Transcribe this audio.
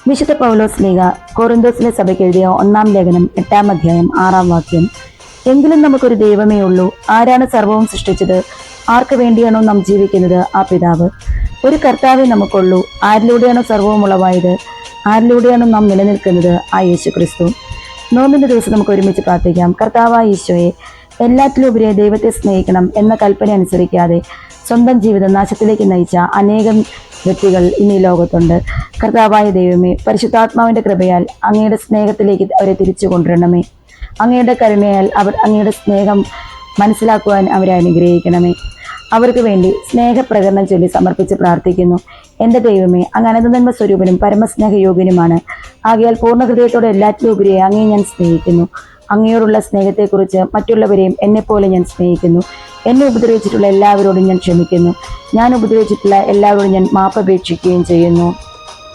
വിശുദ്ധ പൗലോസ് ശ്ലീഹ കൊറിന്തോസിലെ സഭയ്ക്ക് എഴുതിയ 1-ാം ലേഖനം 8-ാം അധ്യായം 6-ാം വാക്യം. എങ്കിലും നമുക്കൊരു ദൈവമേ ഉള്ളൂ. ആരാണ് സർവവും സൃഷ്ടിച്ചത്? ആർക്ക് വേണ്ടിയാണോ നാം ജീവിക്കുന്നത്? ആ പിതാവ്. ഒരു കർത്താവേ നമുക്കുള്ളൂ. ആരിലൂടെയാണോ സർവവും ഉളവായത്? ആരിലൂടെയാണോ നാം നിലനിൽക്കുന്നത്? ആ യേശു ക്രിസ്തു. നോമ്പിന്റെ ദിവസം നമുക്ക് ഒരുമിച്ച് പ്രാർത്ഥിക്കാം. കർത്താവായ ഈശോയെ, എല്ലാറ്റിലുപരിയായി ദൈവത്തെ സ്നേഹിക്കണം എന്ന കൽപ്പന അനുസരിക്കാതെ സ്വന്തം ജീവിതം നാശത്തിലേക്ക് നയിച്ച അനേകം വ്യക്തികൾ ഇന്ന് ഈ ലോകത്തുണ്ട്. കർത്താവായ ദൈവമേ, പരിശുദ്ധാത്മാവിന്റെ കൃപയാൽ അങ്ങയുടെ സ്നേഹത്തിലേക്ക് അവരെ തിരിച്ചു കൊണ്ടുവരണമേ. അങ്ങയുടെ കരുണയാൽ അവർ അങ്ങയുടെ സ്നേഹം മനസ്സിലാക്കുവാൻ അവരെ അനുഗ്രഹിക്കണമേ. അവർക്ക് വേണ്ടി സ്നേഹപ്രകടനം ചൊല്ലി സമർപ്പിച്ച് പ്രാർത്ഥിക്കുന്നു. എൻ്റെ ദൈവമേ, അങ്ങ് അനന്തനന്മ സ്വരൂപനും പരമസ്നേഹയോഗ്യനുമാണ്. ആകയാൽ പൂർണ്ണ ഹൃദയത്തോടെ എല്ലാറ്റിലും ഉപരിയായി അങ്ങയെ ഞാൻ സ്നേഹിക്കുന്നു. അങ്ങയോടുള്ള സ്നേഹത്തെക്കുറിച്ച് മറ്റുള്ളവരെയും എന്നെപ്പോലെ ഞാൻ സ്നേഹിക്കുന്നു. എന്നെ ഉപദ്രവിച്ചിട്ടുള്ള എല്ലാവരോടും ഞാൻ ക്ഷമിക്കുന്നു. ഞാൻ ഉപദ്രവിച്ചിട്ടുള്ള എല്ലാവരോടും ഞാൻ മാപ്പപേക്ഷിക്കുകയും ചെയ്യുന്നു.